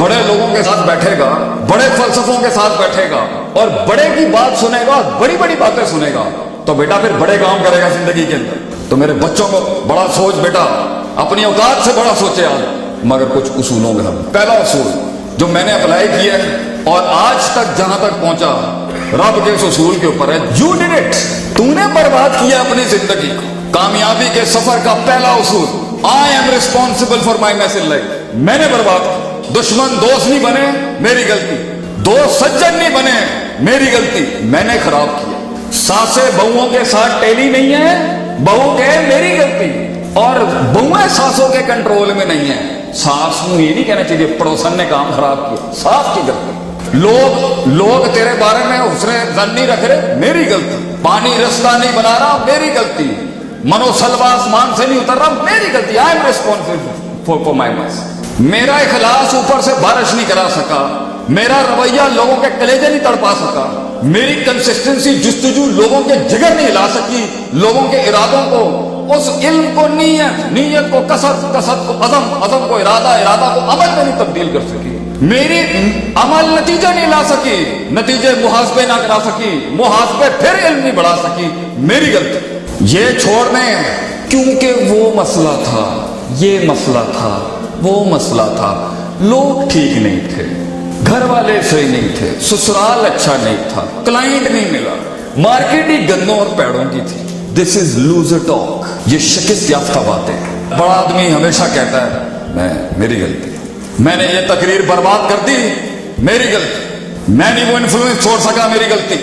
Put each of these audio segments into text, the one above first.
बड़े लोगों के साथ बैठेगा, बड़े फलसफों के साथ बैठेगा और बड़े की बात सुनेगा, बड़ी बड़ी बातें सुनेगा, तो बेटा फिर बड़े काम करेगा जिंदगी के अंदर। तो मेरे बच्चों को बड़ा सोच बेटा, अपनी औकात से बड़ा सोचे आज, मगर कुछ उसूलों में हम। पहला उसूल जो मैंने अप्लाई किया है और आज तक जहां तक पहुंचा रब के इस उसूल के ऊपर है, यू डिड इट, तूने बर्बाद किया अपनी जिंदगी को। कामयाबी के सफर का पहला उसूल, I am responsible for my mess in life. मैंने बर्बाद किया। दुश्मन दोस्त नहीं बने, मेरी गलती। दोस्त सज्जन नहीं बने, मेरी गलती, मैंने खराब किया। सासें बहुओं के साथ टेली नहीं है, बहू के मेरी गलती। और बहुएं सासों के कंट्रोल में नहीं है। सास को ये नहीं कहना चाहिए पड़ोसन ने काम खराब किया, सास की गलती। लोग तेरे बारे में उसने जन नहीं रख रहे, मेरी गलती। पानी रास्ता नहीं बना रहा, मेरी गलती। मनोसलवा आसमान से नहीं उतर रहा, मेरी गलती। I am responsible for my mess. मेरा इखलास ऊपर से बारिश नहीं करा सका, मेरा रवैया लोगों के कलेजे नहीं तड़पा सका, मेरी कंसिस्टेंसी जुस्तजू लोगों के जिगर नहीं हिला सकी, लोगों के इरादों को, उस इल्म को नीयत को कसरत को अज़म को इरादा को अमल में नहीं तब्दील कर सकी। मेरी अमल नतीजे नहीं ला सकी, नतीजे मुहासबे ना करा सकी, मुहासबे फिर इल्म नहीं बढ़ा सकी, मेरी गलती। ये छोड़ने क्योंकि वो मसला था, ये मसला था, वो मसला था, लोग ठीक नहीं थे, घर वाले सही नहीं थे, ससुराल अच्छा नहीं था, क्लाइंट नहीं मिला, मार्केट ही गन्नों और पेड़ों की थी। दिस इज लूजर टॉक, ये शिकस्त याफ्ता बातें। बड़ा आदमी हमेशा कहता है मेरी गलती, मैंने ये तकरीर बर्बाद कर दी, मेरी गलती, मैं नहीं वो इन्फ्लुएंस छोड़ सका, मेरी गलती,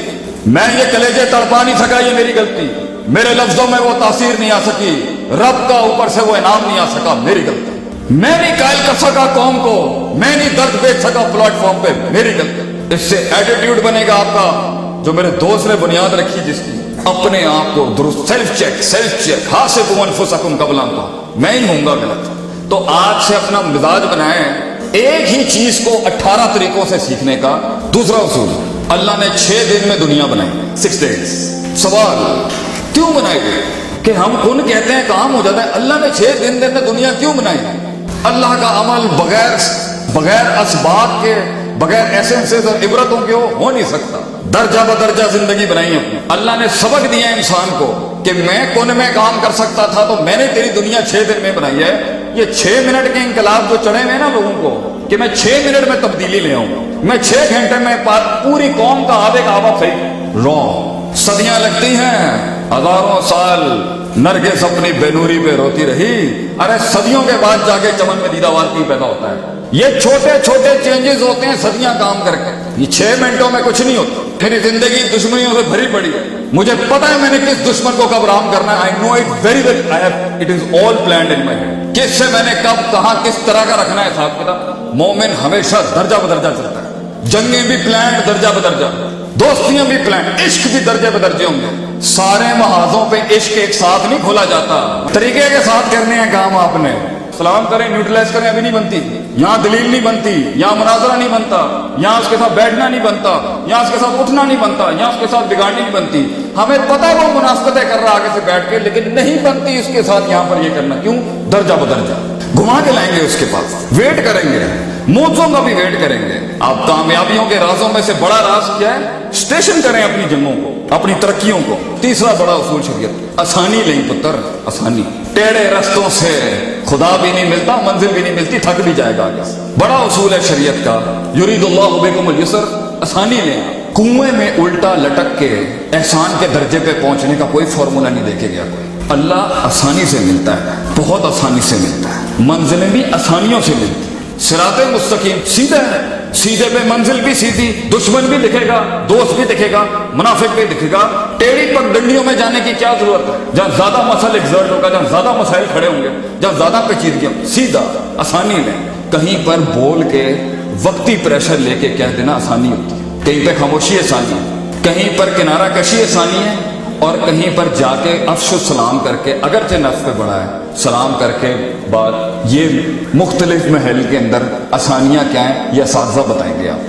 मैं ये कलेजे तड़पा नहीं सका, ये मेरी गलती, मेरे लफ्जों में वो तासीर नहीं आ सकी, रब का ऊपर से वो इनाम नहीं आ सका, मेरी गलती, मैं नहीं कायल कर सका कौम को, मैं नहीं दर्द बेच सका प्लेटफॉर्म पे, मेरी गलती। इससे एटीट्यूड बनेगा आपका, जो मेरे दोस्त ने बुनियाद रखी जिसकी, अपने आप को दुरुस्त, सेल्फ चेक, हासिबू अनफुसकुम क़ब्ल अन तुहसाबू, मैं ही होऊंगा गलत। तो आज से अपना मिजाज बनाएं, एक ही चीज को 18 तरीकों से सीखने का। दूसरा उसूल, अल्लाह ने 6 दिन में दुनिया बनाई, 6 days। सवाल, क्यों बनाई गई? कि हम कौन कहते हैं काम हो जाता है, अल्लाह ने 6 दिन में दुनिया क्यों बनाई? अल्लाह का अमल बगैर असबाब के, बगैर एसेंसेस और इबरतों के हो नहीं सकता। दर्जा बदर्जा जिंदगी बनाई अपनी। अल्लाह ने सबक दिया इंसान को कि मैं कौन में काम कर सकता था, तो मैंने तेरी दुनिया 6 दिन में बनाई है। ये 6 मिनट के इंकलाब जो चढ़े हुए ना लोगों को, कि मैं 6 मिनट में तब्दीली ले आऊं, मैं 6 घंटे में पूरी कौम का आबे का आवा सही, रॉन्ग। सदियां लगती हैं, हजारों साल नरगिस अपनी बेनूरी पे रोती रही, अरे सदियों के बाद जाके चमन में दीदावार की पैदा होता है। ये छोटे छोटे चेंजेस होते हैं सदियां काम करके, ये 6 मिनटों में कुछ नहीं होता। मेरी जिंदगी दुश्मनियों से भरी पड़ी है, मुझे पता है मैंने किस दुश्मन को कब राम करना है। I know it very well, it is all planned in my head. किससे मैंने कब कहां किस तरह का रखना है साहब किताब। मोमिन हमेशा दर्जा बदर्जा चलता है, जंगें भी प्लान दर्जा बदर्जा, दोस्तियां भी प्लान, इश्क भी दर्जे बदर्जे होंगे। सारे महाजों पे इश्क एक साथ नहीं खोला जाता, तरीके के साथ करने हैं काम आपने। सलाम करें, न्यूट्रलाइज करें, अभी नहीं बनती, यहाँ दलील नहीं बनती, यहाँ मुनाजरा नहीं बनता, यहाँ उसके साथ बैठना नहीं बनता, यहाँ उसके साथ उठना नहीं बनता, यहाँ उसके साथ बिगाड़नी नहीं बनती। हमें पता है वो मुनासबतें कर रहा आगे से बैठ के, लेकिन नहीं बनती उसके साथ यहाँ पर ये करना। क्यों? दर्जा बदर्जा घुमा के लाएंगे उसके पास, वेट करेंगे, मौजों का भी वेट करेंगे। आप कामयाबियों के राजों में से बड़ा राज क्या है? स्टेशन करें अपनी जंगों को, अपनी तरक्कियों को। तीसरा बड़ा उसूल शरीयत, आसानी नहीं पुत्र, आसानी। टेढ़े रास्तों से खुदा भी नहीं मिलता, मंजिल भी नहीं मिलती, थक भी जाएगा आगे से। बड़ा उसूल है शरीयत का, युरीदुल्लाहु बिकुमुल युस्र, आसानी लें। कुएं में उल्टा लटक के एहसान के दर्जे पे पहुंचने का कोई फॉर्मूला नहीं देखे गया कोई। अल्लाह आसानी से मिलता है, बहुत आसानी से मिलता है, मंजिलें भी आसानियों से मिलती है। सिराते मुस्तकीम सीधा है, सीधे पे मंजिल भी सीधी, दुश्मन भी दिखेगा, दोस्त भी दिखेगा, मुनाफिक भी दिखेगा। टेढ़ी पगडंडियों में जाने की क्या जरूरत है? जहां ज्यादा मसल एक्सर्ट होगा, जहां ज्यादा मसाइल खड़े होंगे, जहां ज्यादा पेचीदगियां, सीधा आसानी में। कहीं पर बोल के वक्ती प्रेशर लेके कह देना आसानी होती है, कहीं पे खामोशी आसानी है, कहीं पर किनारा कशी आसानी है, और कहीं पर जाके अफ्शु सलाम करके, अगरचे नफ्स पे बड़ा है, सलाम करके बाद ये मुख्तलिफ महल के अंदर आसानियां क्या हैं, ये असातिज़ा बताएंगे आप।